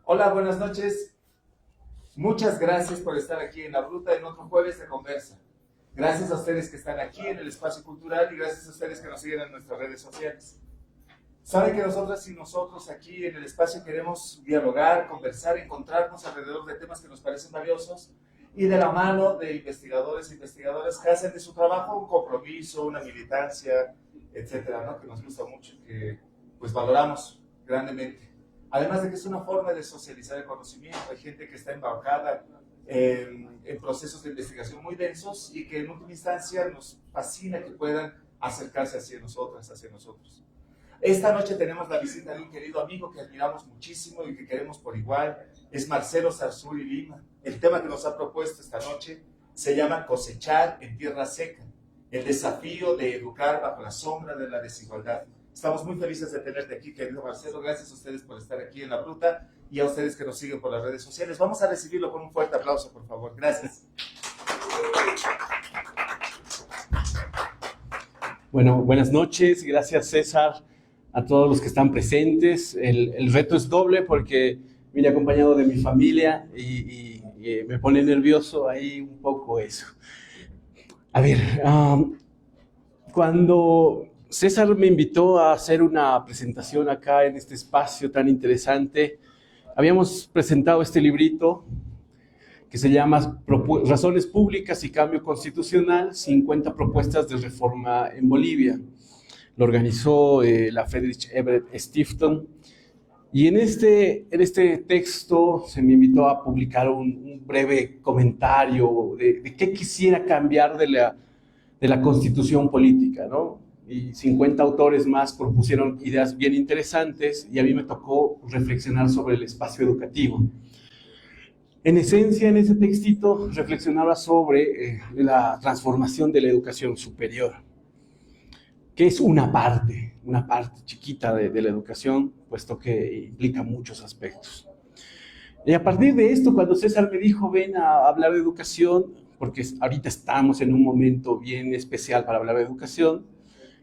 Hola, buenas noches. Muchas gracias por estar aquí en La Bruta en otro jueves de conversa. Gracias a ustedes que están aquí en el espacio cultural y gracias a ustedes que nos siguen en nuestras redes sociales. Saben que nosotras y nosotros aquí en el espacio queremos dialogar, conversar, encontrarnos alrededor de temas que nos parecen valiosos y de la mano de investigadores e investigadoras que hacen de su trabajo un compromiso, una militancia, etcétera, ¿no? Que nos gusta mucho y que pues valoramos grandemente. Además de que es una forma de socializar el conocimiento. Hay gente que está embarcada en procesos de investigación muy densos y que en última instancia nos fascina que puedan acercarse hacia nosotras, hacia nosotros. Esta noche tenemos la visita de un querido amigo que admiramos muchísimo y que queremos por igual. Es Marcelo Sarzuri Lima. El tema que nos ha propuesto esta noche se llama Cosechar en tierra seca, el desafío de educar bajo la sombra de la desigualdad. Estamos muy felices de tenerte aquí, querido Marcelo. Gracias a ustedes por estar aquí en La Bruta y a ustedes que nos siguen por las redes sociales. Vamos a recibirlo con un fuerte aplauso, por favor. Gracias. Bueno, buenas noches. Gracias, César, a todos los que están presentes. El reto es doble porque vine acompañado de mi familia y me pone nervioso ahí un poco eso. A ver, cuando César me invitó a hacer una presentación acá en este espacio tan interesante, habíamos presentado este librito que se llama Razones Públicas y Cambio Constitucional, 50 propuestas de reforma en Bolivia. Lo organizó la Friedrich Ebert Stiftung. Y en este texto se me invitó a publicar un breve comentario de qué quisiera cambiar de la Constitución política, ¿no? Y 50 autores más propusieron ideas bien interesantes y a mí me tocó reflexionar sobre el espacio educativo. En esencia, en ese textito reflexionaba sobre la transformación de la educación superior, que es una parte chiquita de la educación, puesto que implica muchos aspectos. Y a partir de esto, cuando César me dijo, ven a hablar de educación, porque ahorita estamos en un momento bien especial para hablar de educación,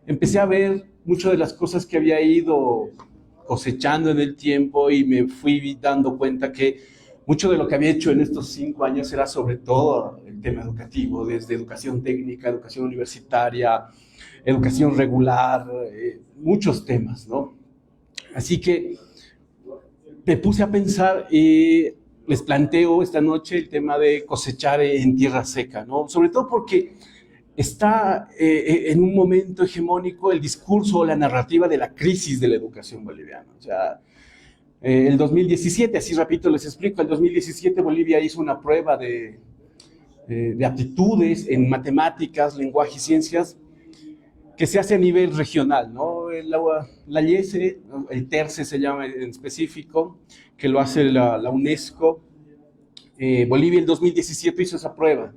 empecé a ver muchas de las cosas que había ido cosechando en el tiempo y me fui dando cuenta que mucho de lo que había hecho en estos 5 años era sobre todo el tema educativo, desde educación técnica, educación universitaria, educación regular, muchos temas, ¿no? Así que me puse a pensar y les planteo esta noche el tema de cosechar en tierra seca, ¿no? Sobre todo porque está en un momento hegemónico el discurso o la narrativa de la crisis de la educación boliviana. O sea, el 2017, así rapidito les explico, el 2017 Bolivia hizo una prueba de aptitudes en matemáticas, lenguaje y ciencias que se hace a nivel regional, ¿no? La IESE, el TERCE se llama en específico, que lo hace la UNESCO. Bolivia el 2017 hizo esa prueba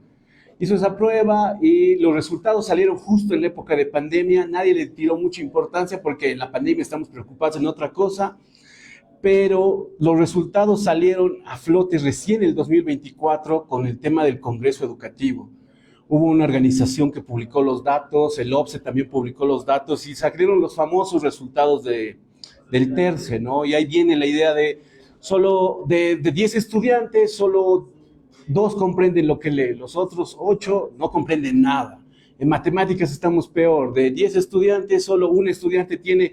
y los resultados salieron justo en la época de pandemia. Nadie le tiró mucha importancia porque en la pandemia estamos preocupados en otra cosa, pero los resultados salieron a flote recién en el 2024 con el tema del Congreso Educativo. Hubo una organización que publicó los datos, el OPSE también publicó los datos y salieron los famosos resultados del TERCE, ¿no? Y ahí viene la idea de solo de 10 estudiantes, solo 2 comprenden lo que leen, los otros 8 no comprenden nada. En matemáticas estamos peor, de 10 estudiantes, solo un estudiante tiene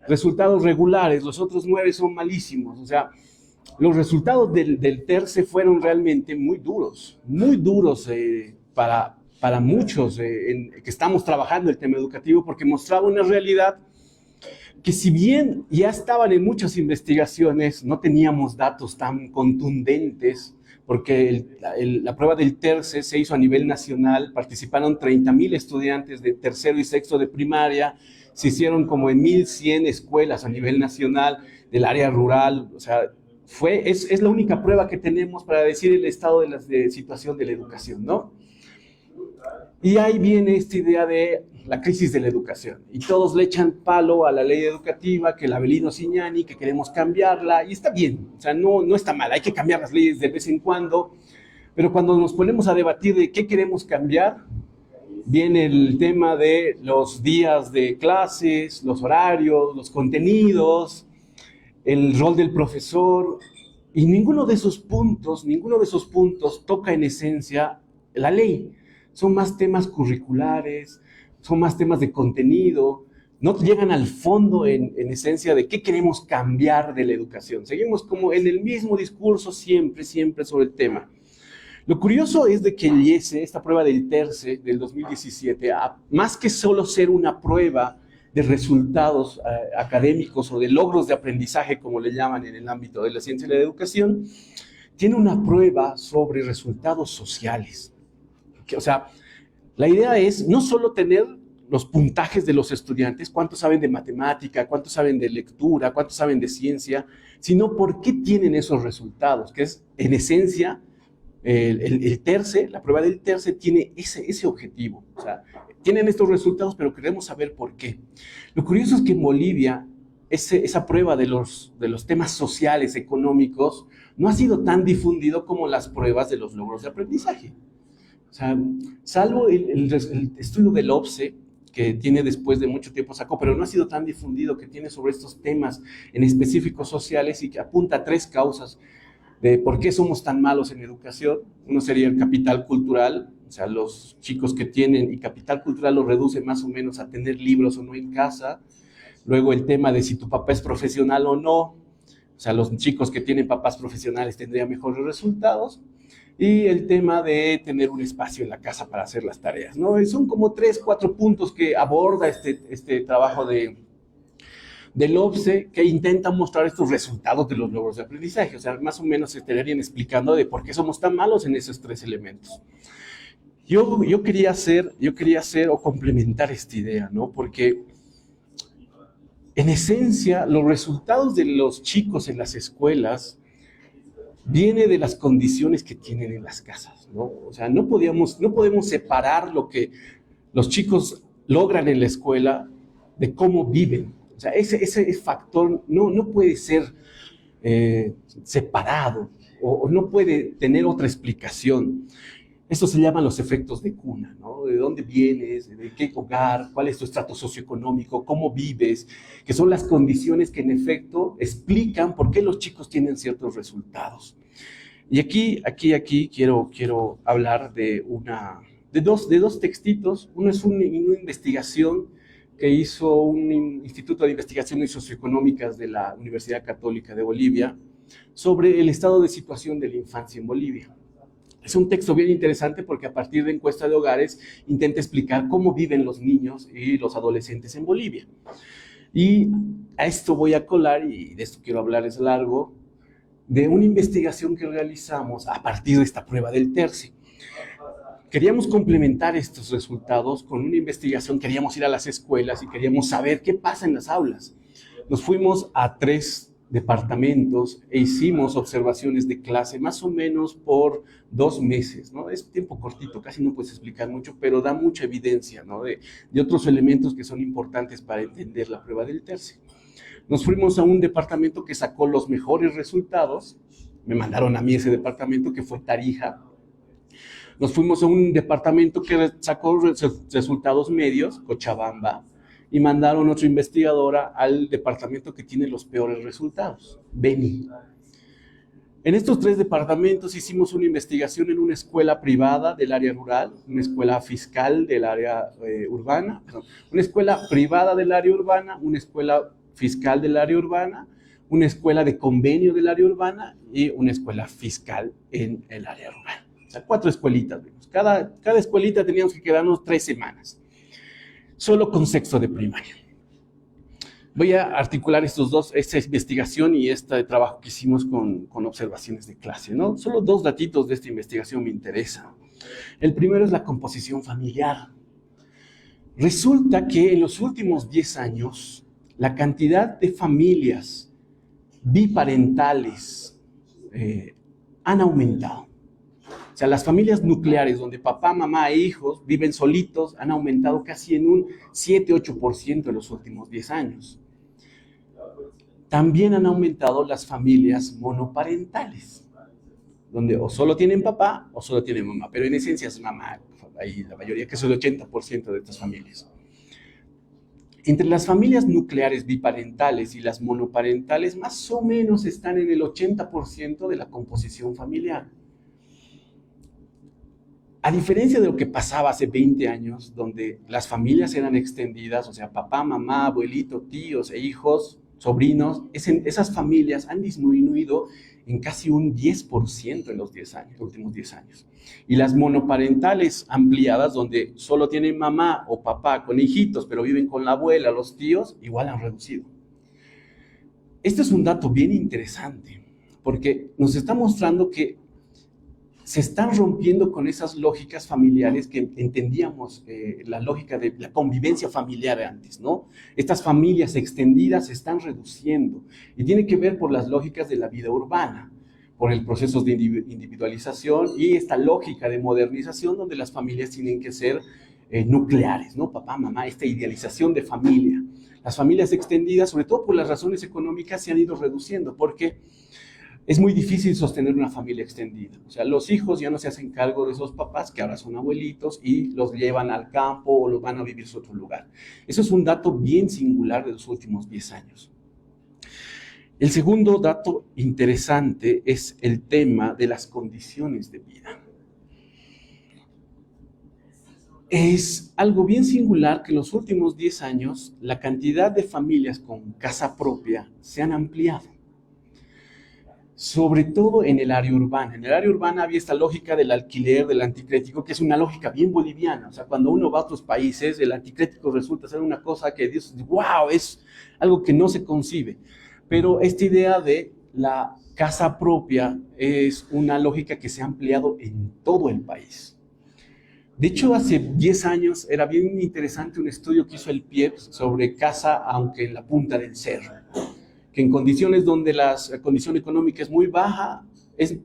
resultados regulares, los otros 9 son malísimos. O sea, los resultados del TERCE fueron realmente muy duros para muchos que estamos trabajando el tema educativo, porque mostraba una realidad que si bien ya estaban en muchas investigaciones, no teníamos datos tan contundentes, porque la prueba del TERCE se hizo a nivel nacional, participaron 30,000 estudiantes de tercero y sexto de primaria, se hicieron como en 1,100 escuelas a nivel nacional del área rural. O sea, es la única prueba que tenemos para decir el estado de situación de la educación, ¿no? Y ahí viene esta idea de la crisis de la educación. Y todos le echan palo a la ley educativa, que la Avelino Ciñani, que queremos cambiarla, y está bien, o sea, no está mal, hay que cambiar las leyes de vez en cuando, pero cuando nos ponemos a debatir de qué queremos cambiar, Viene el tema de los días de clases, los horarios, los contenidos, el rol del profesor, y ninguno de esos puntos toca en esencia la ley. Son más temas curriculares, son más temas de contenido, no llegan al fondo en esencia de qué queremos cambiar de la educación. Seguimos como en el mismo discurso siempre sobre el tema. Lo curioso es de que el IESE, esta prueba del TERCE del 2017, más que solo ser una prueba de resultados académicos o de logros de aprendizaje, como le llaman en el ámbito de la ciencia y la educación, tiene una prueba sobre resultados sociales. O sea, la idea es no solo tener los puntajes de los estudiantes, cuántos saben de matemática, cuántos saben de lectura, cuántos saben de ciencia, sino por qué tienen esos resultados, que es en esencia el TERCE, la prueba del TERCE tiene ese objetivo. O sea, tienen estos resultados, pero queremos saber por qué. Lo curioso es que en Bolivia, esa prueba de los temas sociales, económicos, no ha sido tan difundido como las pruebas de los logros de aprendizaje. O sea, salvo el estudio del OPSE, que tiene después de mucho tiempo sacó, pero no ha sido tan difundido, que tiene sobre estos temas en específicos sociales y que apunta a 3 causas de por qué somos tan malos en educación. Uno sería el capital cultural, o sea, los chicos que tienen, y capital cultural lo reduce más o menos a tener libros o no en casa. Luego el tema de si tu papá es profesional o no, o sea, los chicos que tienen papás profesionales tendrían mejores resultados. Y el tema de tener un espacio en la casa para hacer las tareas, ¿no? Son como 3, 4 puntos que aborda este trabajo del OPSE, que intenta mostrar estos resultados de los logros de aprendizaje. O sea, más o menos se estarían explicando de por qué somos tan malos en esos 3 elementos. Yo quería hacer o complementar esta idea, ¿no? Porque en esencia los resultados de los chicos en las escuelas viene de las condiciones que tienen en las casas, ¿no? O sea, no podemos separar lo que los chicos logran en la escuela de cómo viven. O sea, ese factor no puede ser separado o no puede tener otra explicación. Esto se llaman los efectos de cuna, ¿no? ¿De dónde vienes? ¿De qué hogar? ¿Cuál es tu estrato socioeconómico? ¿Cómo vives? Que son las condiciones que en efecto explican por qué los chicos tienen ciertos resultados. Y aquí quiero hablar de dos textitos. Uno es una investigación que hizo un Instituto de Investigaciones Socioeconómicas de la Universidad Católica de Bolivia sobre el estado de situación de la infancia en Bolivia. Es un texto bien interesante porque a partir de encuesta de hogares intenta explicar cómo viven los niños y los adolescentes en Bolivia. Y a esto voy a colar, y de esto quiero hablarles largo, de una investigación que realizamos a partir de esta prueba del TERCE. Queríamos complementar estos resultados con una investigación, queríamos ir a las escuelas y queríamos saber qué pasa en las aulas. Nos fuimos a 3 departamentos e hicimos observaciones de clase más o menos por 2 meses, ¿no? Es tiempo cortito, casi no puedes explicar mucho, pero da mucha evidencia, ¿no? de otros elementos que son importantes para entender la prueba del TERCE. Nos fuimos a un departamento que sacó los mejores resultados, me mandaron a mí ese departamento, que fue Tarija. Nos fuimos a un departamento que sacó resultados medios, Cochabamba, y mandaron otra investigadora al departamento que tiene los peores resultados, Beni. En estos 3 departamentos hicimos una investigación en una escuela privada del área rural, una escuela fiscal del área urbana, una escuela privada del área urbana, una escuela fiscal del área urbana, una escuela de convenio del área urbana y una escuela fiscal en el área rural. O sea, 4 escuelitas. Cada escuelita teníamos que quedarnos 3 semanas. Solo con sexto de primaria. Voy a articular esta investigación y este trabajo que hicimos con observaciones de clase, ¿no? Solo 2 datitos de esta investigación me interesan. El primero es la composición familiar. Resulta que en los últimos 10 años, la cantidad de familias biparentales han aumentado. O sea, las familias nucleares, donde papá, mamá e hijos viven solitos, han aumentado casi en un 7-8% en los últimos 10 años. También han aumentado las familias monoparentales, donde o solo tienen papá o solo tienen mamá, pero en esencia es mamá, ahí la mayoría, que es el 80% de estas familias. Entre las familias nucleares biparentales y las monoparentales, más o menos están en el 80% de la composición familiar. A diferencia de lo que pasaba hace 20 años, donde las familias eran extendidas, o sea, papá, mamá, abuelito, tíos e hijos, sobrinos, esas familias han disminuido en casi un 10% en los últimos 10 años. Y las monoparentales ampliadas, donde solo tienen mamá o papá con hijitos, pero viven con la abuela, los tíos, igual han reducido. Este es un dato bien interesante, porque nos está mostrando que se están rompiendo con esas lógicas familiares que entendíamos, la lógica de la convivencia familiar antes, ¿no? Estas familias extendidas se están reduciendo y tiene que ver por las lógicas de la vida urbana, por el proceso de individualización y esta lógica de modernización donde las familias tienen que ser nucleares, ¿no? Papá, mamá, esta idealización de familia. Las familias extendidas, sobre todo por las razones económicas, se han ido reduciendo porque es muy difícil sostener una familia extendida. O sea, los hijos ya no se hacen cargo de esos papás, que ahora son abuelitos, y los llevan al campo o los van a vivir a otro lugar. Eso es un dato bien singular de los últimos 10 años. El segundo dato interesante es el tema de las condiciones de vida. Es algo bien singular que en los últimos 10 años la cantidad de familias con casa propia se han ampliado. Sobre todo en el área urbana. En el área urbana había esta lógica del alquiler, del anticrético, que es una lógica bien boliviana. O sea, cuando uno va a otros países, el anticrético resulta ser una cosa que dices, wow, es algo que no se concibe. Pero esta idea de la casa propia es una lógica que se ha ampliado en todo el país. De hecho, hace 10 años era bien interesante un estudio que hizo el PIEPS sobre casa, aunque en la punta del cerro, que en condiciones donde la condición económica es muy baja,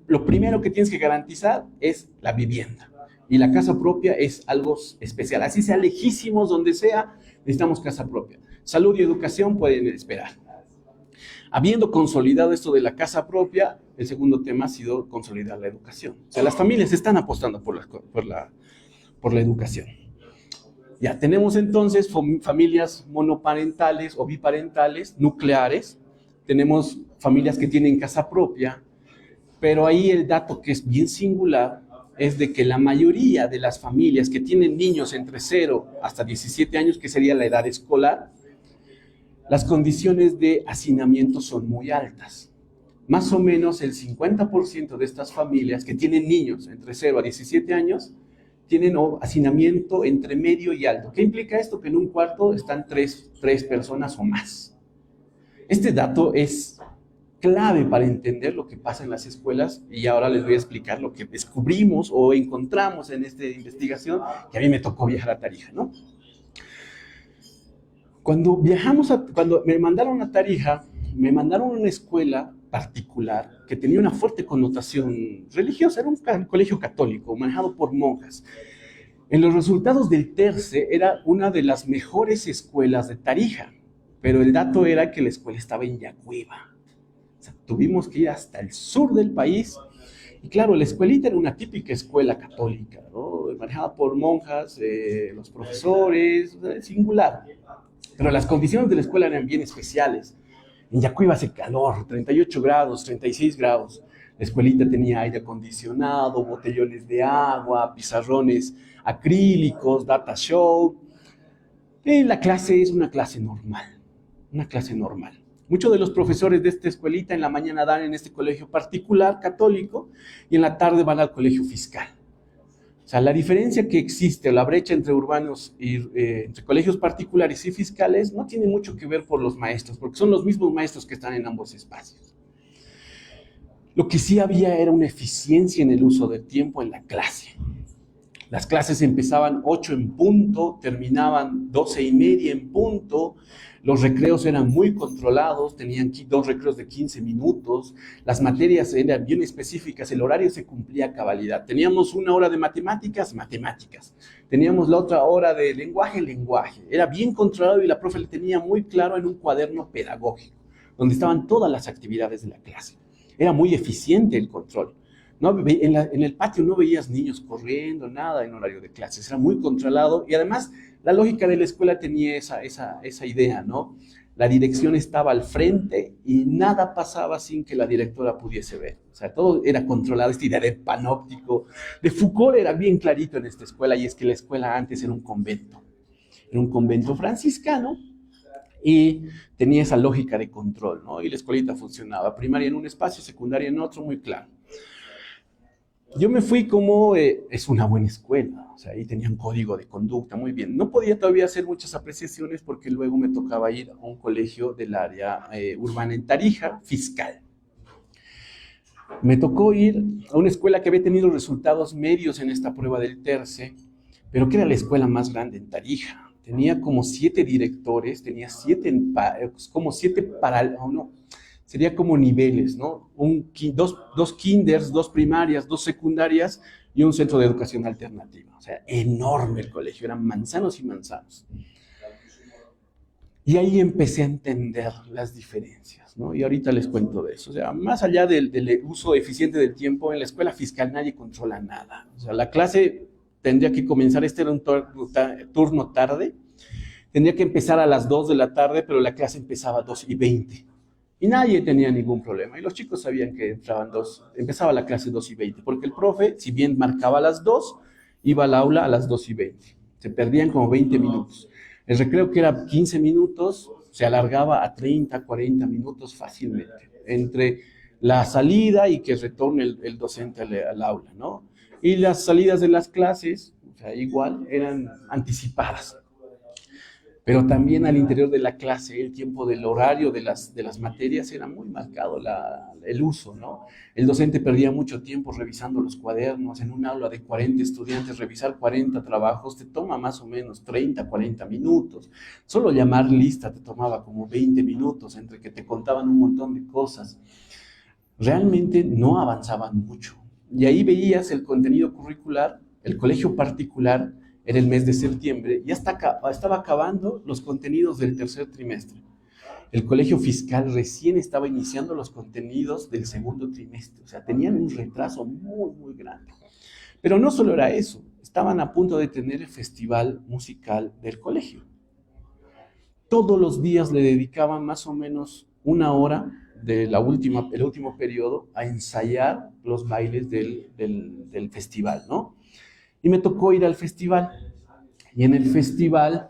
lo primero que tienes que garantizar es la vivienda. Y la casa propia es algo especial. Así sea lejísimos, donde sea, necesitamos casa propia. Salud y educación pueden esperar. Habiendo consolidado esto de la casa propia, el segundo tema ha sido consolidar la educación. O sea, las familias están apostando por la educación. Ya tenemos entonces familias monoparentales o biparentales, nucleares. Tenemos familias que tienen casa propia, pero ahí el dato que es bien singular es de que la mayoría de las familias que tienen niños entre 0 hasta 17 años, que sería la edad escolar, las condiciones de hacinamiento son muy altas. Más o menos el 50% de estas familias que tienen niños entre 0 a 17 años tienen hacinamiento entre medio y alto. ¿Qué implica esto? Que en un cuarto están tres personas o más. Este dato es clave para entender lo que pasa en las escuelas y ahora les voy a explicar lo que descubrimos o encontramos en esta investigación, que a mí me tocó viajar a Tarija, ¿no? Cuando me mandaron a Tarija, me mandaron a una escuela particular que tenía una fuerte connotación religiosa, era un colegio católico manejado por monjas. En los resultados del TERCE era una de las mejores escuelas de Tarija, pero el dato era que la escuela estaba en Yacuiba. O sea, tuvimos que ir hasta el sur del país. Y claro, la escuelita era una típica escuela católica, ¿no? Manejada por monjas, los profesores, singular. Pero las condiciones de la escuela eran bien especiales. En Yacuiba hace calor, 38 grados, 36 grados. La escuelita tenía aire acondicionado, botellones de agua, pizarrones acrílicos, data show. Y la clase es una clase normal. Una clase normal. Muchos de los profesores de esta escuelita en la mañana dan en este colegio particular católico y en la tarde van al colegio fiscal. O sea, la diferencia que existe, la brecha entre urbanos y entre colegios particulares y fiscales no tiene mucho que ver por los maestros, porque son los mismos maestros que están en ambos espacios. Lo que sí había era una eficiencia en el uso del tiempo en la clase. Las clases empezaban 8 en punto, terminaban 12:30 en punto. Los recreos eran muy controlados, tenían 2 recreos de 15 minutos. Las materias eran bien específicas, el horario se cumplía a cabalidad. Teníamos 1 hora de matemáticas. Teníamos la otra hora de lenguaje. Era bien controlado y la profe le tenía muy claro en un cuaderno pedagógico, donde estaban todas las actividades de la clase. Era muy eficiente el control. No, en el patio no veías niños corriendo, nada en horario de clases, era muy controlado y además la lógica de la escuela tenía esa idea, ¿no? La dirección estaba al frente y nada pasaba sin que la directora pudiese ver. O sea, todo era controlado, esta idea del panóptico. De Foucault era bien clarito en esta escuela y es que la escuela antes era un convento franciscano y tenía esa lógica de control, ¿no? Y la escuelita funcionaba, primaria en un espacio, secundaria en otro, muy claro. Yo me fui como, es una buena escuela, o sea, ahí tenían código de conducta, muy bien. No podía todavía hacer muchas apreciaciones porque luego me tocaba ir a un colegio del área urbana en Tarija, fiscal. Me tocó ir a una escuela que había tenido resultados medios en esta prueba del TERCE, pero que era la escuela más grande en Tarija. Tenía como 7 directores, tenía 7, como 7 para, no, sería como niveles, ¿no? Dos kinders, 2 primarias, 2 secundarias y un centro de educación alternativa. O sea, enorme el colegio, eran manzanos y manzanos. Y ahí empecé a entender las diferencias, ¿no? Y ahorita les cuento de eso. O sea, más allá del uso eficiente del tiempo, en la escuela fiscal nadie controla nada. O sea, la clase tendría que comenzar, este era un turno tarde, tendría que empezar a las 2 de la tarde, pero la clase empezaba a 2:20. Y nadie tenía ningún problema. Y los chicos sabían que empezaba la clase 2:20, porque el profe, si bien marcaba a las 2, iba al aula a las 2:20. Se perdían como 20 minutos. El recreo, que era 15 minutos, se alargaba a 30, 40 minutos fácilmente, entre la salida y que retorne el docente al aula, ¿no? Y las salidas de las clases, o sea, igual, eran anticipadas. Pero también al interior de la clase, el tiempo del horario de las materias era muy marcado el uso, ¿no? El docente perdía mucho tiempo revisando los cuadernos. En un aula de 40 estudiantes, revisar 40 trabajos te toma más o menos 30, 40 minutos. Solo llamar lista te tomaba como 20 minutos, entre que te contaban un montón de cosas. Realmente no avanzaban mucho. Y ahí veías el contenido curricular, el colegio particular. Era el mes de septiembre, ya estaba acabando los contenidos del tercer trimestre. El colegio fiscal recién estaba iniciando los contenidos del segundo trimestre, o sea, tenían un retraso muy, muy grande. Pero no solo era eso, estaban a punto de tener el festival musical del colegio. Todos los días le dedicaban más o menos 1 hora del último periodo a ensayar los bailes del festival, ¿no? Y me tocó ir al festival. Y en el festival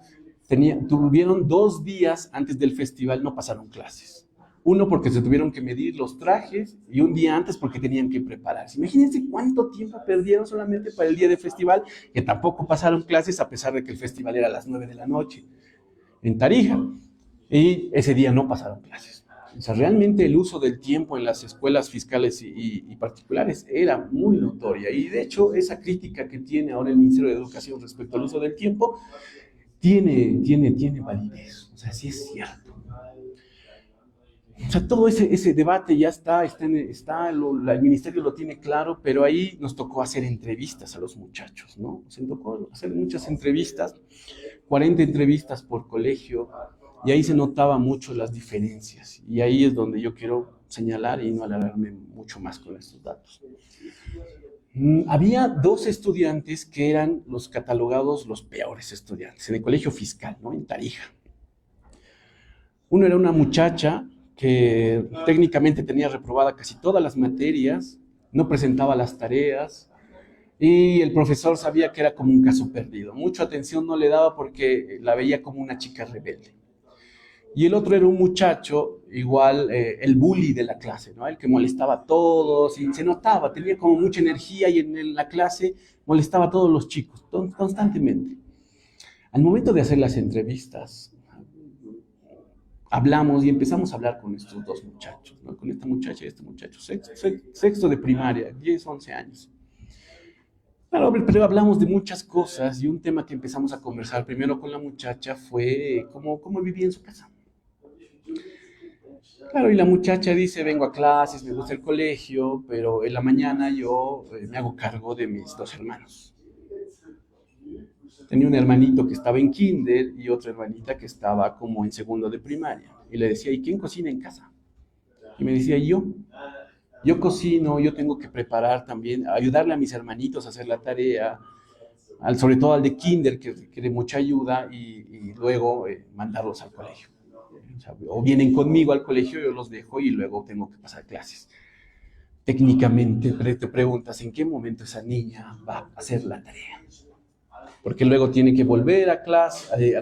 tuvieron 2 días antes del festival, no pasaron clases. Uno porque se tuvieron que medir los trajes y un día antes porque tenían que prepararse. Imagínense cuánto tiempo perdieron solamente para el día de festival, que tampoco pasaron clases a pesar de que el festival era a las 9 de la noche en Tarija. Y ese día no pasaron clases. O sea, realmente el uso del tiempo en las escuelas fiscales y particulares era muy notoria. Y de hecho, esa crítica que tiene ahora el Ministerio de Educación respecto al uso del tiempo tiene validez. O sea, sí es cierto. O sea, todo ese debate ya el Ministerio lo tiene claro, pero ahí nos tocó hacer entrevistas a los muchachos, ¿no? Se tocó hacer muchas entrevistas, 40 entrevistas por colegio. Y ahí se notaba mucho las diferencias. Y ahí es donde yo quiero señalar y no alargarme mucho más con estos datos. Había 2 estudiantes que eran los catalogados los peores estudiantes en el colegio fiscal, ¿no? En Tarija. Uno era una muchacha que técnicamente tenía reprobada casi todas las materias, no presentaba las tareas, y el profesor sabía que era como un caso perdido. Mucha atención no le daba porque la veía como una chica rebelde. Y el otro era un muchacho, igual, el bully de la clase, ¿no? El que molestaba a todos y se notaba, tenía como mucha energía y en la clase molestaba a todos los chicos, constantemente. Al momento de hacer las entrevistas, hablamos y empezamos a hablar con estos 2 muchachos, ¿no? Con esta muchacha y este muchacho, sexto de primaria, 10, 11 años. Claro, pero hablamos de muchas cosas y un tema que empezamos a conversar primero con la muchacha fue cómo vivía en su casa. Claro, y la muchacha dice, vengo a clases, me gusta el colegio, pero en la mañana yo me hago cargo de mis 2 hermanos. Tenía un hermanito que estaba en kinder y otra hermanita que estaba como en segundo de primaria. Y le decía, ¿y quién cocina en casa? Y me decía, yo. Yo cocino, yo tengo que preparar también, ayudarle a mis hermanitos a hacer la tarea, sobre todo al de kinder, que requiere mucha ayuda, y luego mandarlos al colegio. O sea, o vienen conmigo al colegio, yo los dejo y luego tengo que pasar clases. Técnicamente te preguntas en qué momento esa niña va a hacer la tarea. Porque luego tiene que volver a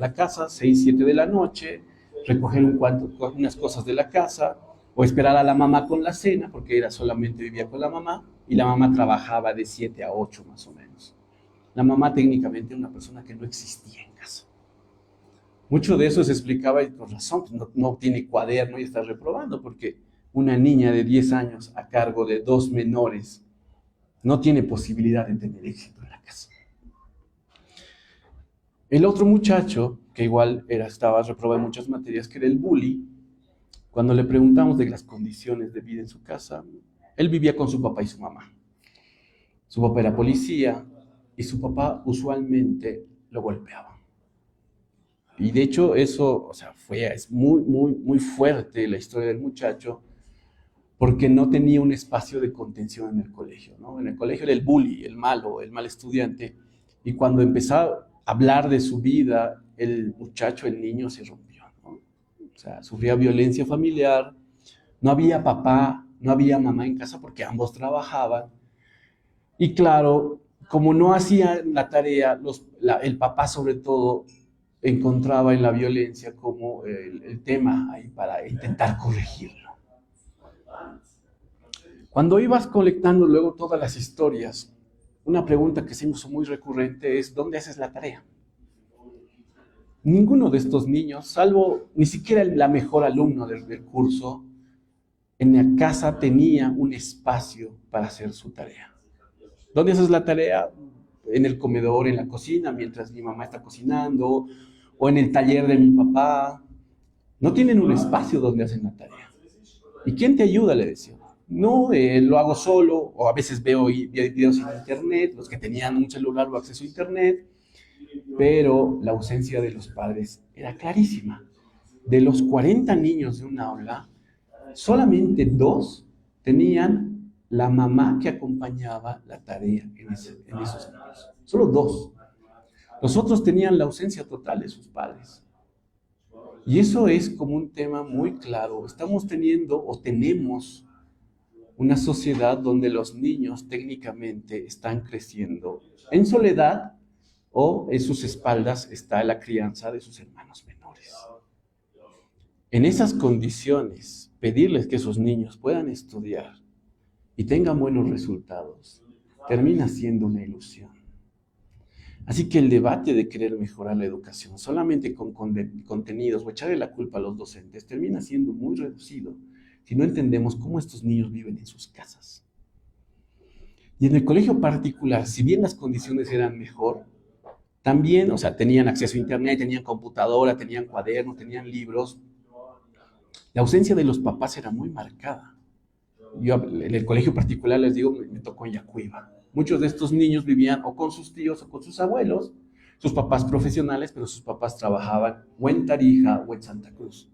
la casa, 6, 7 de la noche, recoger unas cosas de la casa, o esperar a la mamá con la cena, porque solamente vivía con la mamá, y la mamá trabajaba de 7 a 8 más o menos. La mamá técnicamente era una persona que no existía en casa. Mucho de eso se explicaba, y por razón, no tiene cuaderno y está reprobando, porque una niña de 10 años a cargo de 2 menores no tiene posibilidad de tener éxito en la casa. El otro muchacho, que igual estaba reprobado en muchas materias, que era el bully, cuando le preguntamos de las condiciones de vida en su casa, él vivía con su papá y su mamá. Su papá era policía y su papá usualmente lo golpeaba. Y de hecho eso, o sea, es muy fuerte la historia del muchacho, porque no tenía un espacio de contención en el colegio, ¿no? En el colegio era el bully, el malo, el mal estudiante, y cuando empezaba a hablar de su vida, el muchacho, el niño se rompió, ¿no? O sea, sufría violencia familiar, no había papá, no había mamá en casa porque ambos trabajaban, y claro, como no hacía la tarea, el papá sobre todo encontraba en la violencia como el tema ahí para intentar corregirlo. Cuando ibas colectando luego todas las historias, una pregunta que se me hizo muy recurrente es: ¿dónde haces la tarea? Ninguno de estos niños, salvo ni siquiera la mejor alumno del curso, en la casa tenía un espacio para hacer su tarea. ¿Dónde haces la tarea? En el comedor, en la cocina, mientras mi mamá está cocinando, o en el taller de mi papá. No tienen un espacio donde hacen la tarea. ¿Y quién te ayuda?, le decía. No, lo hago solo, o a veces veo videos en internet, los que tenían un celular o acceso a internet, pero la ausencia de los padres era clarísima. De los 40 niños de un aula, solamente 2 tenían la mamá que acompañaba la tarea en esos niños. Solo 2. Los otros tenían la ausencia total de sus padres. Y eso es como un tema muy claro. Estamos teniendo o tenemos una sociedad donde los niños técnicamente están creciendo en soledad, o en sus espaldas está la crianza de sus hermanos menores. En esas condiciones, pedirles que esos niños puedan estudiar y tengan buenos resultados termina siendo una ilusión. Así que el debate de querer mejorar la educación solamente con contenidos o echarle la culpa a los docentes termina siendo muy reducido si no entendemos cómo estos niños viven en sus casas. Y en el colegio particular, si bien las condiciones eran mejor, también, o sea, tenían acceso a internet, tenían computadora, tenían cuadernos, tenían libros. La ausencia de los papás era muy marcada. Yo en el colegio particular, les digo, me tocó en Yacuiba. Muchos de estos niños vivían o con sus tíos o con sus abuelos, sus papás profesionales, pero sus papás trabajaban o en Tarija o en Santa Cruz.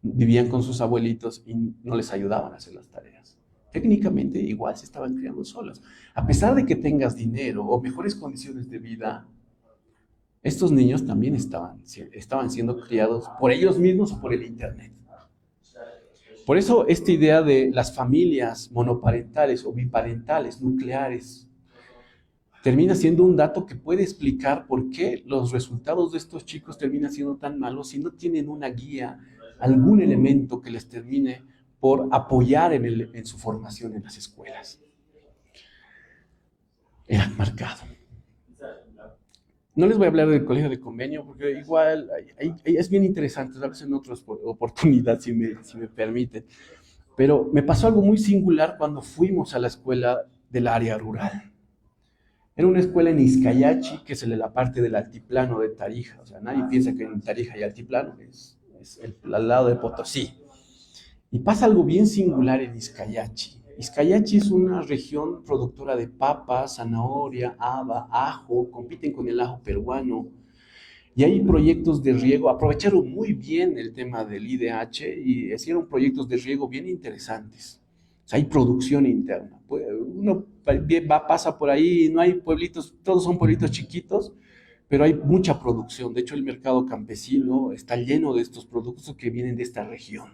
Vivían con sus abuelitos y no les ayudaban a hacer las tareas. Técnicamente igual se estaban criando solos. A pesar de que tengas dinero o mejores condiciones de vida, estos niños también estaban siendo criados por ellos mismos o por el internet. Por eso esta idea de las familias monoparentales o biparentales, nucleares, termina siendo un dato que puede explicar por qué los resultados de estos chicos terminan siendo tan malos si no tienen una guía, algún elemento que les termine por apoyar en su formación en las escuelas. Era marcado. No les voy a hablar del colegio de convenio, porque igual es bien interesante, tal vez en otras oportunidades, si me permiten. Pero me pasó algo muy singular cuando fuimos a la escuela del área rural. Era una escuela en Izcayachi, que es la parte del altiplano de Tarija. O sea, nadie piensa que en Tarija hay altiplano, es al lado de Potosí. Y pasa algo bien singular en Izcayachi. Izcayachi es una región productora de papa, zanahoria, haba, ajo, compiten con el ajo peruano. Y hay proyectos de riego, aprovecharon muy bien el tema del IDH y hicieron proyectos de riego bien interesantes. sea, hay producción interna. Uno pasa por ahí, no hay pueblitos, todos son pueblitos chiquitos, pero hay mucha producción. De hecho, el mercado campesino está lleno de estos productos que vienen de esta región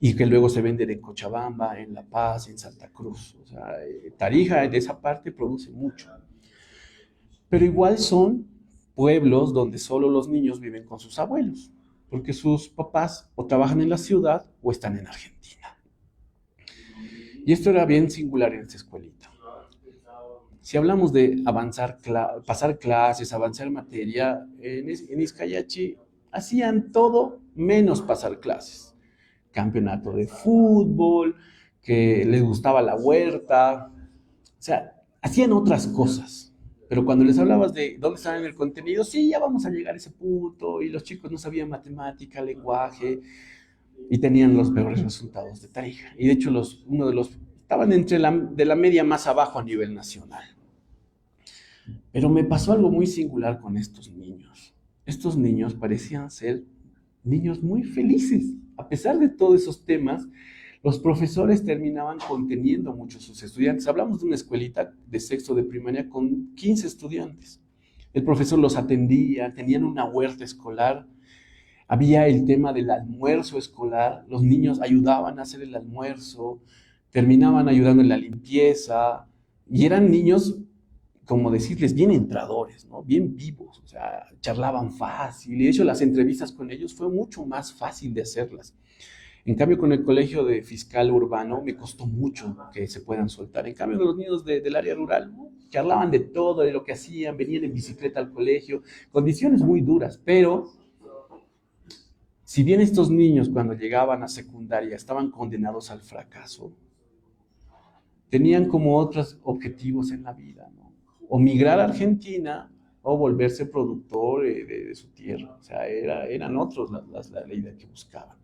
y que luego se venden en Cochabamba, en La Paz, en Santa Cruz. O sea, Tarija de esa parte produce mucho. Pero igual son pueblos donde solo los niños viven con sus abuelos, porque sus papás o trabajan en la ciudad o están en Argentina. Y esto era bien singular en esta escuelita. Si hablamos de pasar clases, avanzar materia, en Izcayachi hacían todo menos pasar clases. Campeonato de fútbol, que les gustaba la huerta, o sea, hacían otras cosas. Pero cuando les hablabas de dónde estaban en el contenido, sí, ya vamos a llegar a ese punto, y los chicos no sabían matemática, lenguaje, y tenían los peores resultados de Tarija. Y de hecho, estaban de la media más abajo a nivel nacional. Pero me pasó algo muy singular con estos niños. Estos niños parecían ser niños muy felices. A pesar de todos esos temas, los profesores terminaban conteniendo mucho a sus estudiantes. Hablamos de una escuelita de sexto de primaria con 15 estudiantes. El profesor los atendía, tenían una huerta escolar, había el tema del almuerzo escolar, los niños ayudaban a hacer el almuerzo, terminaban ayudando en la limpieza, y eran niños, como decirles, bien entradores, ¿no? Bien vivos, o sea, charlaban fácil, y de hecho las entrevistas con ellos fue mucho más fácil de hacerlas. En cambio, con el colegio de fiscal urbano me costó mucho que se puedan soltar. En cambio, los niños del área rural, ¿no?, charlaban de todo, de lo que hacían, venían en bicicleta al colegio, condiciones muy duras, pero si bien estos niños cuando llegaban a secundaria estaban condenados al fracaso, tenían como otros objetivos en la vida, ¿no? O migrar a Argentina o volverse productor de su tierra. O sea, eran otros la idea que buscaban.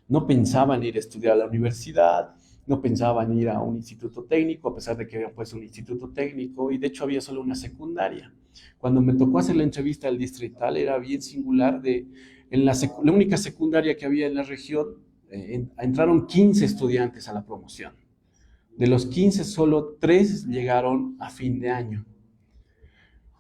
No pensaban ir a estudiar a la universidad, no pensaban ir a un instituto técnico, a pesar de que habían puesto un instituto técnico, y de hecho había solo una secundaria. Cuando me tocó hacer la entrevista al distrital, era bien singular. En la única secundaria que había en la región, entraron 15 estudiantes a la promoción. De los 15, solo 3 llegaron a fin de año.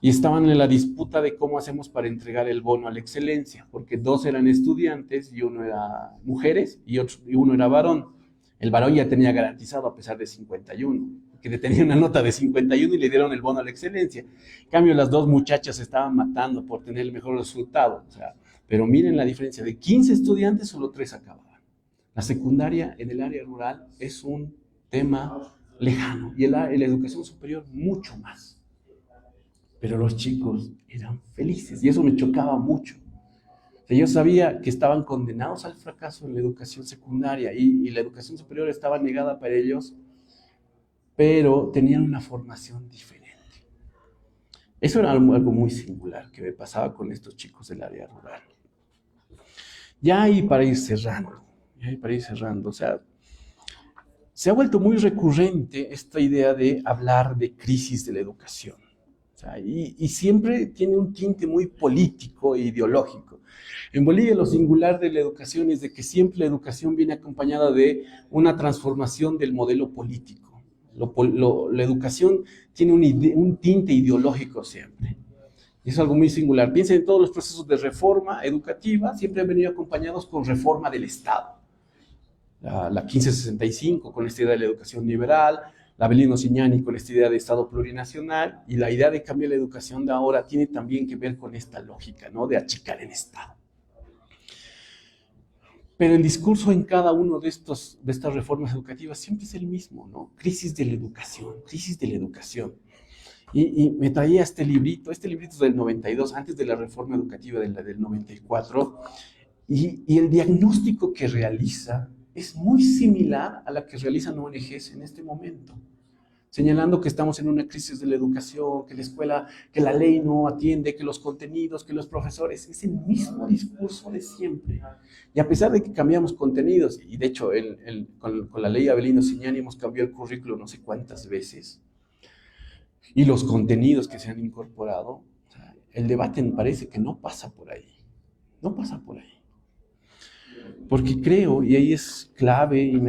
Y estaban en la disputa de cómo hacemos para entregar el bono a la excelencia, porque 2 eran estudiantes y 1 era mujeres y 1 era varón. El varón ya tenía garantizado a pesar de 51, que tenía una nota de 51 y le dieron el bono a la excelencia. En cambio, las 2 muchachas se estaban matando por tener el mejor resultado. O sea, pero miren la diferencia, de 15 estudiantes, solo 3 acababan. La secundaria en el área rural es un tema lejano, y en la educación superior mucho más. Pero los chicos eran felices, y eso me chocaba mucho. O sea, yo sabía que estaban condenados al fracaso en la educación secundaria, y la educación superior estaba negada para ellos, pero tenían una formación diferente. Eso era algo muy singular que me pasaba con estos chicos del área rural. Ya ahí para ir cerrando, o sea, se ha vuelto muy recurrente esta idea de hablar de crisis de la educación. O sea, y siempre tiene un tinte muy político e ideológico. En Bolivia lo singular de la educación es de que siempre la educación viene acompañada de una transformación del modelo político. La educación tiene un tinte ideológico siempre. Y es algo muy singular. Piensen en todos los procesos de reforma educativa, siempre han venido acompañados con reforma del Estado. La 1565 con esta idea de la educación liberal, la Avelino Cignani con esta idea de Estado plurinacional, y la idea de cambiar la educación de ahora tiene también que ver con esta lógica, ¿no?, de achicar el Estado. Pero el discurso en cada uno de estas reformas educativas siempre es el mismo, ¿no? Crisis de la educación, crisis de la educación. Y me traía este librito es del 92, antes de la reforma educativa del 94, y el diagnóstico que realiza es muy similar a la que realizan ONGs en este momento, señalando que estamos en una crisis de la educación, que la escuela, que la ley no atiende, que los contenidos, que los profesores, es el mismo discurso de siempre. Y a pesar de que cambiamos contenidos, y de hecho con la ley Avelino Cignani hemos cambiado el currículo no sé cuántas veces, y los contenidos que se han incorporado, o sea, el debate me parece que no pasa por ahí, no pasa por ahí. Porque creo, y ahí es clave, y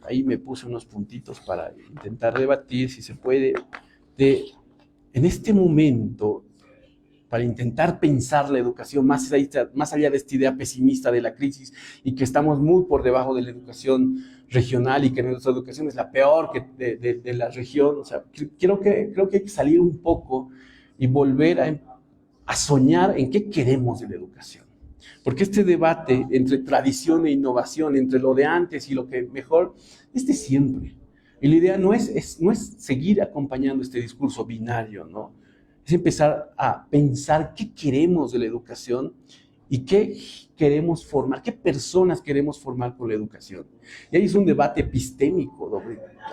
ahí me puse unos puntitos para intentar debatir, si se puede, en este momento, para intentar pensar la educación más allá de esta idea pesimista de la crisis y que estamos muy por debajo de la educación regional y que nuestra educación es la peor de la región. O sea, creo que hay que salir un poco y volver a soñar en qué queremos de la educación. Porque este debate entre tradición e innovación, entre lo de antes y lo que mejor, es de siempre. Y la idea no es seguir acompañando este discurso binario, ¿no? Es empezar a pensar qué queremos de la educación y qué queremos formar, qué personas queremos formar con la educación. Y ahí es un debate epistémico,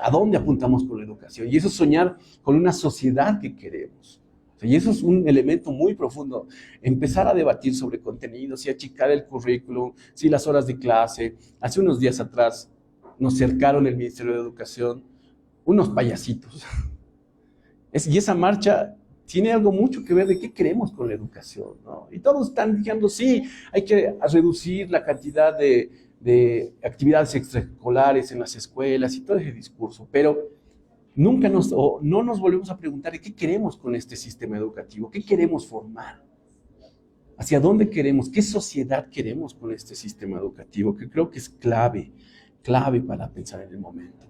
¿a dónde apuntamos con la educación? Y eso es soñar con una sociedad que queremos. Y eso es un elemento muy profundo, empezar a debatir sobre contenidos y achicar el currículum, sí, las horas de clase. Hace unos días atrás nos cercaron el Ministerio de Educación unos payasitos. Y esa marcha tiene algo mucho que ver de qué queremos con la educación, ¿no? Y todos están diciendo, sí, hay que reducir la cantidad de actividades extraescolares en las escuelas y todo ese discurso, pero no nos volvemos a preguntar de qué queremos con este sistema educativo, qué queremos formar, hacia dónde queremos, qué sociedad queremos con este sistema educativo, que creo que es clave para pensar en el momento.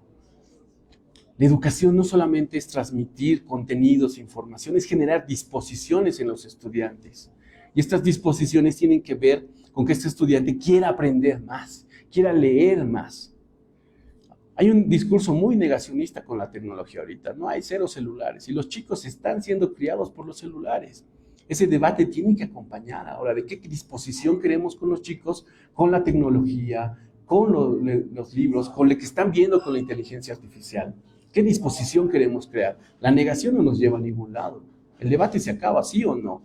La educación no solamente es transmitir contenidos, información, es generar disposiciones en los estudiantes. Y estas disposiciones tienen que ver con que este estudiante quiera aprender más, quiera leer más. Hay un discurso muy negacionista con la tecnología ahorita. No hay cero celulares y los chicos están siendo criados por los celulares. Ese debate tiene que acompañar ahora de qué disposición queremos con los chicos, con la tecnología, con los libros, con lo que están viendo con la inteligencia artificial. ¿Qué disposición queremos crear? La negación no nos lleva a ningún lado. El debate se acaba, ¿sí o no?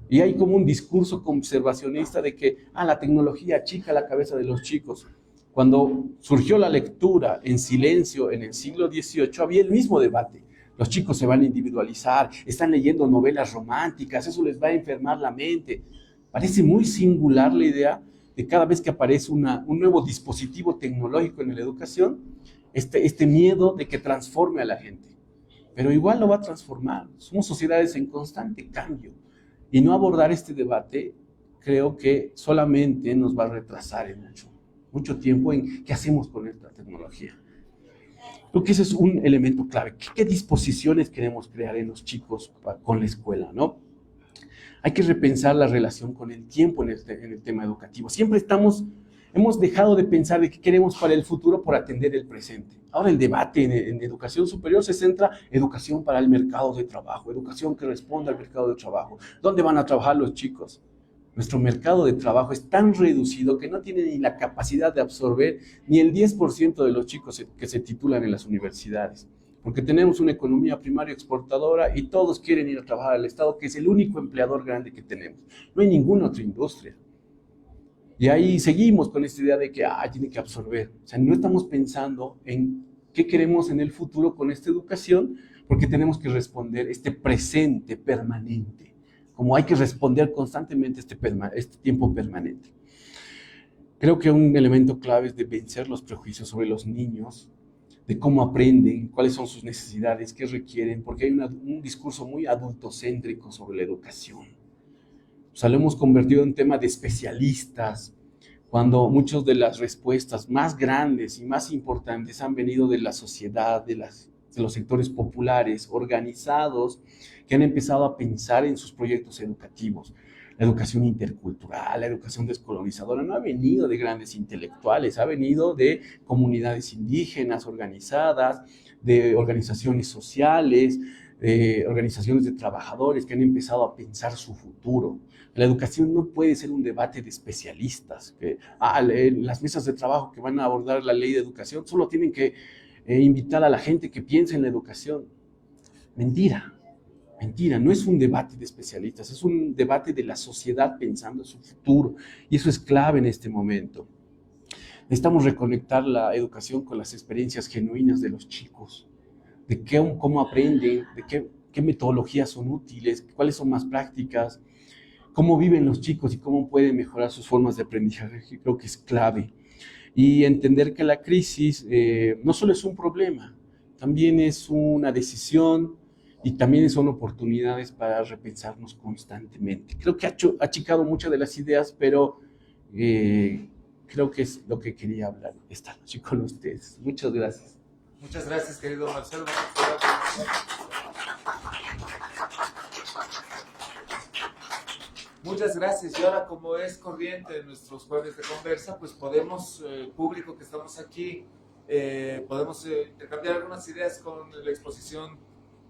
Y hay como un discurso conservacionista de que la tecnología achica la cabeza de los chicos. Cuando surgió la lectura en silencio en el siglo XVIII, había el mismo debate. Los chicos se van a individualizar, están leyendo novelas románticas, eso les va a enfermar la mente. Parece muy singular la idea de cada vez que aparece un nuevo dispositivo tecnológico en la educación, este miedo de que transforme a la gente. Pero igual lo va a transformar. Somos sociedades en constante cambio. Y no abordar este debate creo que solamente nos va a retrasar en mucho tiempo en qué hacemos con esta tecnología. Creo que ese es un elemento clave. ¿Qué disposiciones queremos crear en los chicos con la escuela, ¿no? Hay que repensar la relación con el tiempo en el tema educativo. Siempre hemos dejado de pensar de qué queremos para el futuro por atender el presente. Ahora el debate en educación superior se centra en educación para el mercado de trabajo, educación que responda al mercado de trabajo. ¿Dónde van a trabajar los chicos? Nuestro mercado de trabajo es tan reducido que no tiene ni la capacidad de absorber ni el 10% de los chicos que se titulan en las universidades. Porque tenemos una economía primaria exportadora y todos quieren ir a trabajar al Estado, que es el único empleador grande que tenemos. No hay ninguna otra industria. Y ahí seguimos con esta idea de que tiene que absorber. O sea, no estamos pensando en qué queremos en el futuro con esta educación, porque tenemos que responder este presente permanente, como hay que responder constantemente este tiempo permanente. Creo que un elemento clave es de vencer los prejuicios sobre los niños, de cómo aprenden, cuáles son sus necesidades, qué requieren, porque hay un discurso muy adultocéntrico sobre la educación. O sea, lo hemos convertido en tema de especialistas, cuando muchas de las respuestas más grandes y más importantes han venido de la sociedad, de los sectores populares, organizados, que han empezado a pensar en sus proyectos educativos. La educación intercultural, la educación descolonizadora, no ha venido de grandes intelectuales, ha venido de comunidades indígenas organizadas, de organizaciones sociales, organizaciones de trabajadores que han empezado a pensar su futuro. La educación no puede ser un debate de especialistas, que las mesas de trabajo que van a abordar la ley de educación solo tienen que invitar a la gente que piense en la educación. Mentira, no es un debate de especialistas, es un debate de la sociedad pensando en su futuro, y eso es clave en este momento. Necesitamos reconectar la educación con las experiencias genuinas de los chicos, de cómo aprenden, de qué metodologías son útiles, cuáles son más prácticas, cómo viven los chicos y cómo pueden mejorar sus formas de aprendizaje, creo que es clave. Y entender que la crisis no solo es un problema, también es una decisión y también son oportunidades para repensarnos constantemente. Creo que ha achicado muchas de las ideas, pero creo que es lo que quería hablar esta noche con ustedes. Muchas gracias. Muchas gracias, querido Marcelo. Muchas gracias. Y ahora, como es corriente en nuestros jueves de conversa, pues podemos, público que estamos aquí, podemos intercambiar algunas ideas con la exposición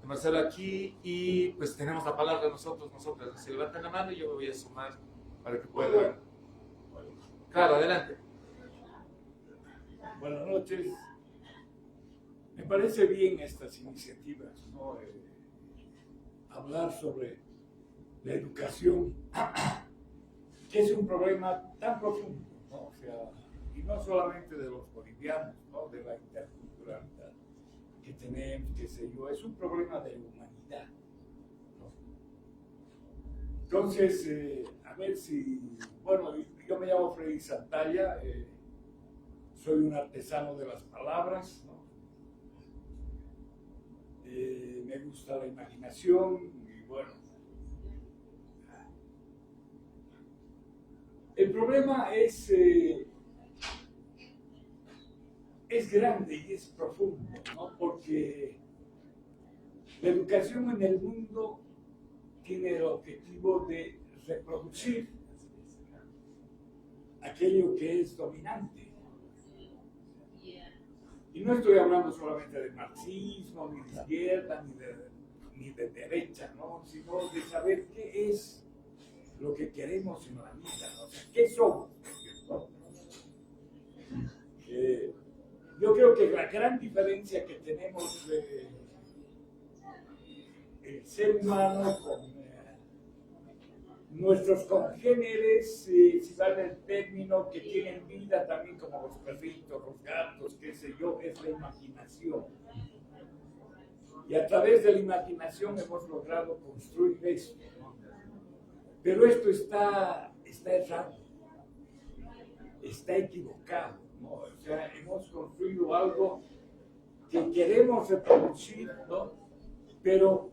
de Marcelo aquí y pues tenemos la palabra nosotras. Se levantan la mano y yo me voy a sumar para que puedan. Claro, adelante. Buenas noches. Me parece bien estas iniciativas, ¿no? Hablar sobre la educación, que es un problema tan profundo, ¿no? O sea, y no solamente de los bolivianos, ¿no? De la interculturalidad que tenemos, qué sé yo, es un problema de humanidad, ¿no? Entonces, a ver si, bueno, yo me llamo Freddy Santalla, soy un artesano de las palabras, ¿no? Me gusta la imaginación y bueno. El problema es grande y es profundo, ¿no? Porque la educación en el mundo tiene el objetivo de reproducir aquello que es dominante. Y no estoy hablando solamente de marxismo, ni de izquierda, ni de derecha, ¿no? Sino de saber qué es lo que queremos en la vida, ¿no? O sea, ¿qué somos? ¿No? Yo creo que la gran diferencia que tenemos el ser humano con nuestros congéneres, si vale el término, que tienen vida también como los perritos, los gatos, qué sé yo, es la imaginación. Y a través de la imaginación hemos logrado construir esto, ¿no? Pero esto está errado, está equivocado, ¿no? O sea, hemos construido algo que queremos reproducir, ¿no? Pero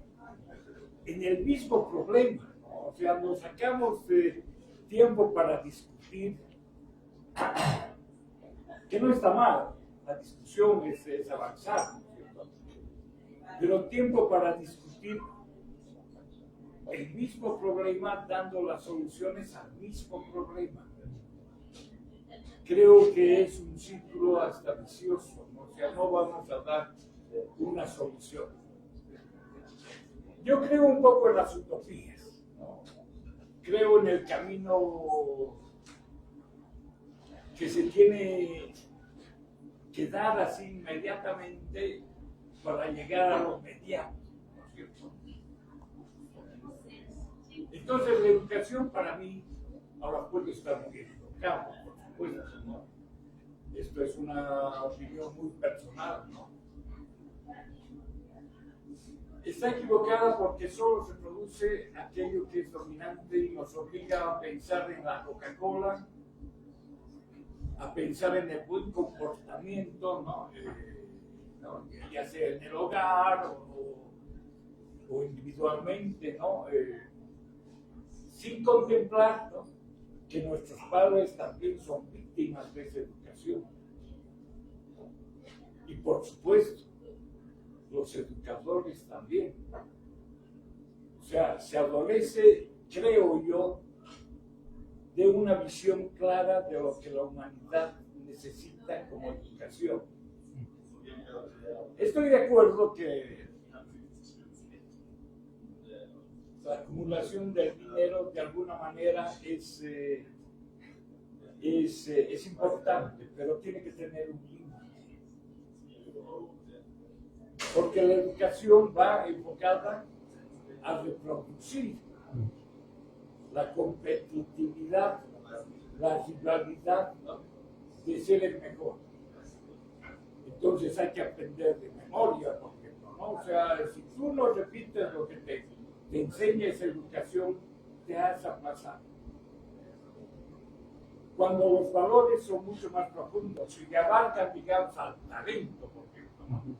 en el mismo problema. O sea, nos sacamos tiempo para discutir, que no está mal, la discusión es avanzar, ¿no? Pero tiempo para discutir el mismo problema, dando las soluciones al mismo problema. Creo que es un círculo hasta vicioso, ¿no? O sea, no vamos a dar una solución. Yo creo un poco en las utopías. Creo en el camino que se tiene que dar así inmediatamente para llegar a lo mediano, ¿no es cierto? Entonces la educación para mí, ahora puede estar muy equivocado, por supuesto, ¿no? Esto es una opinión muy personal, ¿no? Está equivocada porque solo se produce aquello que es dominante y nos obliga a pensar en la Coca-Cola, a pensar en el buen comportamiento, ¿no? Ya sea en el hogar o individualmente, ¿no? Sin contemplar, ¿no? Que nuestros padres también son víctimas de esa educación. Y por supuesto, los educadores también. O sea, se adolece, creo yo, de una visión clara de lo que la humanidad necesita como educación. Estoy de acuerdo que la acumulación del dinero de alguna manera es importante, pero tiene que tener un límite. Porque la educación va enfocada a reproducir la competitividad, la rivalidad, ¿no? De ser el mejor. Entonces hay que aprender de memoria, por ejemplo, ¿no? O sea, si tú no repites lo que te enseña esa educación, te has aplazado. Cuando los valores son mucho más profundos y abarcan, digamos, al talento, por ejemplo,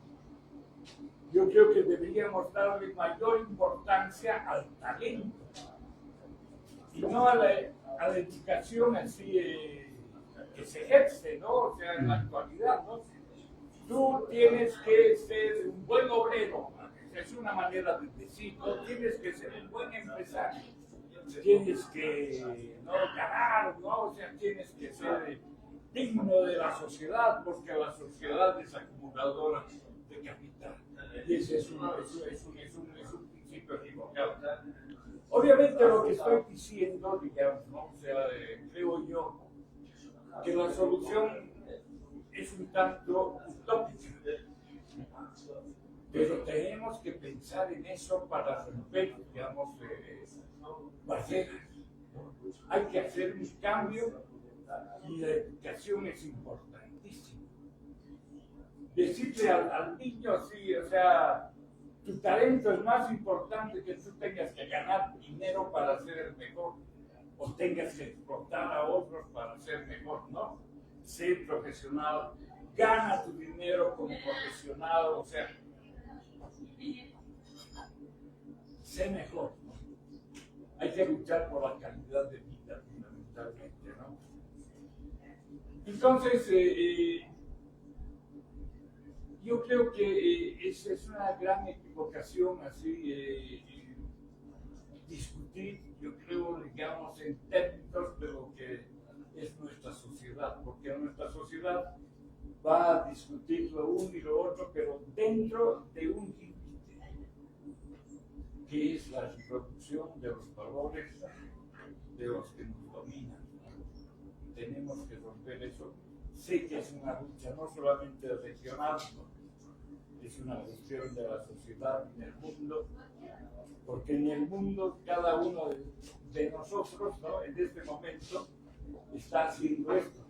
yo creo que deberíamos darle mayor importancia al talento y no a la educación así que se ejerce, ¿no? O sea, en la actualidad, ¿no? Tú tienes que ser un buen obrero, es una manera de decirlo, tienes que ser un buen empresario, tienes que no ganar, ¿no? O sea, tienes que ser digno de la sociedad, porque la sociedad es acumuladora de capital. Y ese es un principio equivocado. Obviamente lo que estoy diciendo, digamos, ¿no? O sea, creo yo que la solución es un tanto utópica, pero tenemos que pensar en eso para romper, digamos, barreras. Hay que hacer un cambio y la educación es importantísima. Decirle al niño, sí, o sea, tu talento es más importante que tú tengas que ganar dinero para ser el mejor o tengas que explotar a otros para ser mejor, ¿no? Sé profesional, gana tu dinero como profesional, o sea, sé mejor, ¿no? Hay que luchar por la calidad de vida, fundamentalmente, ¿no? Entonces, yo creo que es una gran equivocación así discutir, yo creo, digamos, en términos de lo que es nuestra sociedad, porque nuestra sociedad va a discutir lo uno y lo otro, pero dentro de un límite, que es la reproducción de los valores de los que nos dominan. Tenemos que romper eso. Sé que es una lucha no solamente regional, es una cuestión de la sociedad en el mundo, porque en el mundo cada uno de nosotros, ¿no? En este momento está haciendo esto.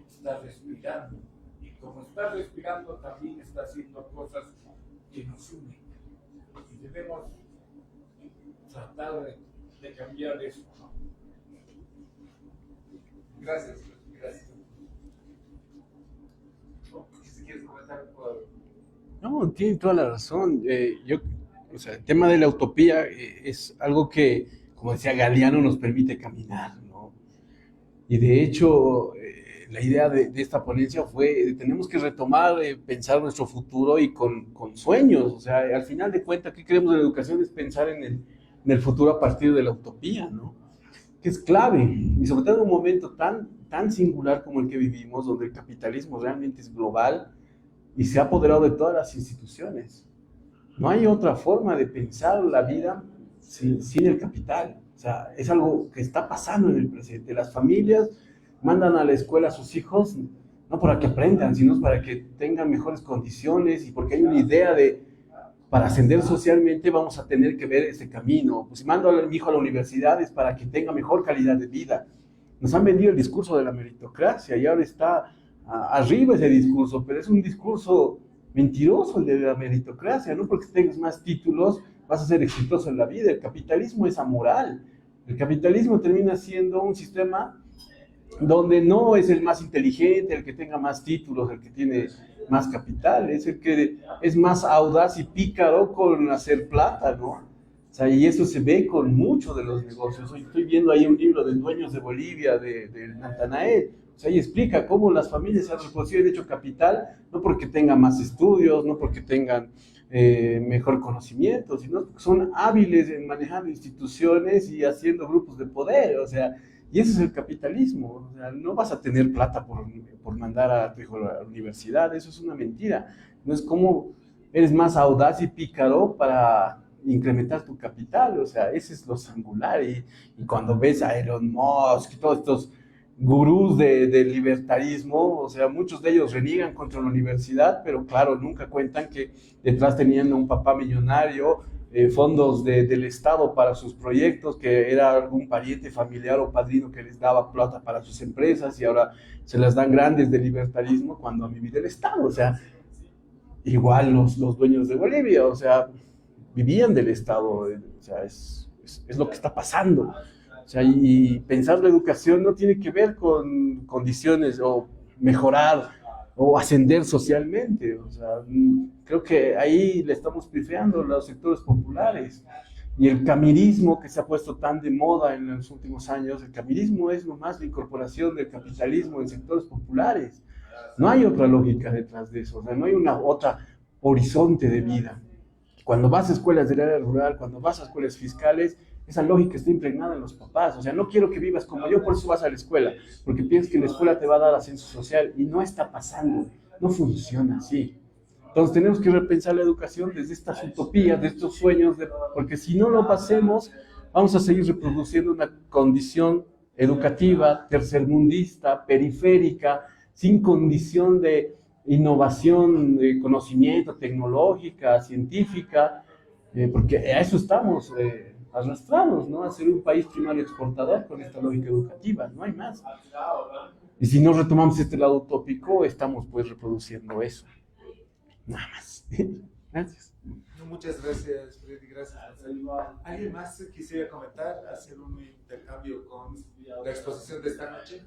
Está respirando. Y como está respirando, también está haciendo cosas que nos unen. Y debemos tratar de cambiar eso, ¿no? Gracias, gracias. Si quieres comentar por... No, tiene toda la razón. O sea, el tema de la utopía es algo que, como decía Galeano, nos permite caminar, ¿no? Y de hecho, la idea de esta ponencia fue, tenemos que retomar, pensar nuestro futuro y con sueños. O sea, al final de cuentas, ¿qué queremos de la educación? Es pensar en el futuro a partir de la utopía, ¿no? Que es clave, y sobre todo en un momento tan singular como el que vivimos, donde el capitalismo realmente es global y se ha apoderado de todas las instituciones. No hay otra forma de pensar la vida sin el capital. O sea, es algo que está pasando en el presente. Las familias mandan a la escuela a sus hijos no para que aprendan, sino para que tengan mejores condiciones y porque hay una idea para ascender socialmente vamos a tener que ver ese camino. Pues si mando a mi hijo a la universidad es para que tenga mejor calidad de vida. Nos han vendido el discurso de la meritocracia y ahora está arriba ese discurso, pero es un discurso mentiroso el de la meritocracia, no porque tengas más títulos vas a ser exitoso en la vida. El capitalismo es amoral. El capitalismo termina siendo un sistema donde no es el más inteligente, el que tenga más títulos, el que tiene más capital, es el que es más audaz y pícaro con hacer plata, ¿no? O sea, y eso se ve con muchos de los negocios. Hoy estoy viendo ahí un libro de Dueños de Bolivia, de Natanael. O sea, ahí explica cómo las familias han reproducido el hecho capital, no porque tengan más estudios, no porque tengan mejor conocimiento, sino porque son hábiles en manejando instituciones y haciendo grupos de poder. O sea, y ese es el capitalismo. O sea, no vas a tener plata por mandar a tu hijo a la universidad, eso es una mentira. No es como eres más audaz y pícaro para incrementar tu capital. O sea, ese es lo singular. Y cuando ves a Elon Musk y todos estos gurús del libertarismo, o sea, muchos de ellos reniegan contra la universidad, pero claro, nunca cuentan que detrás tenían un papá millonario, fondos del Estado para sus proyectos, que era algún pariente familiar o padrino que les daba plata para sus empresas y ahora se las dan grandes de libertarismo cuando a vivir el Estado. O sea, igual los dueños de Bolivia, o sea, vivían del Estado, o sea, es lo que está pasando. O sea, y pensar la educación no tiene que ver con condiciones o mejorar o ascender socialmente. O sea, creo que ahí le estamos pifeando los sectores populares. Y el camirismo que se ha puesto tan de moda en los últimos años, el camirismo es nomás la incorporación del capitalismo en sectores populares. No hay otra lógica detrás de eso, o sea, no hay una otra horizonte de vida. Cuando vas a escuelas del área rural, cuando vas a escuelas fiscales, esa lógica está impregnada en los papás. O sea, no quiero que vivas como yo, por eso vas a la escuela, porque piensas que la escuela te va a dar ascenso social y no está pasando, no funciona así. Entonces tenemos que repensar la educación desde estas utopías, de estos sueños, porque si no lo hacemos, vamos a seguir reproduciendo una condición educativa, tercermundista, periférica, sin condición de innovación, de conocimiento, tecnológica, científica, porque a eso estamos arrastrados, ¿no? A ser un país primario exportador con esta lógica educativa, no hay más. Y si no retomamos este lado utópico, estamos pues reproduciendo eso. Nada más. Gracias. Muchas gracias, Freddy. Gracias, Marcelo. ¿Alguien más quisiera comentar, hacer un intercambio con la exposición de esta noche?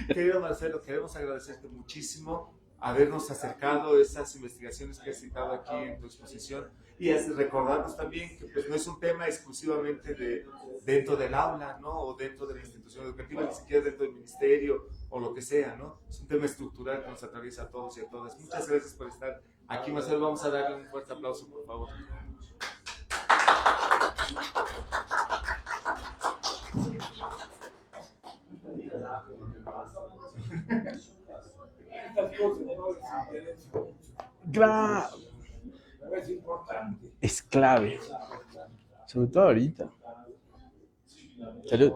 Querido Marcelo, queremos agradecerte muchísimo habernos acercado a esas investigaciones que has citado aquí en tu exposición y recordarnos también que pues, no es un tema exclusivamente dentro del aula, ¿no? O dentro de la institución educativa, ni siquiera dentro del ministerio o lo que sea, ¿no? Es un tema estructural que nos atraviesa a todos y a todas. Muchas gracias por estar aquí, Marcelo. Vamos a darle un fuerte aplauso, por favor. Es clave, sobre todo ahorita. Salud.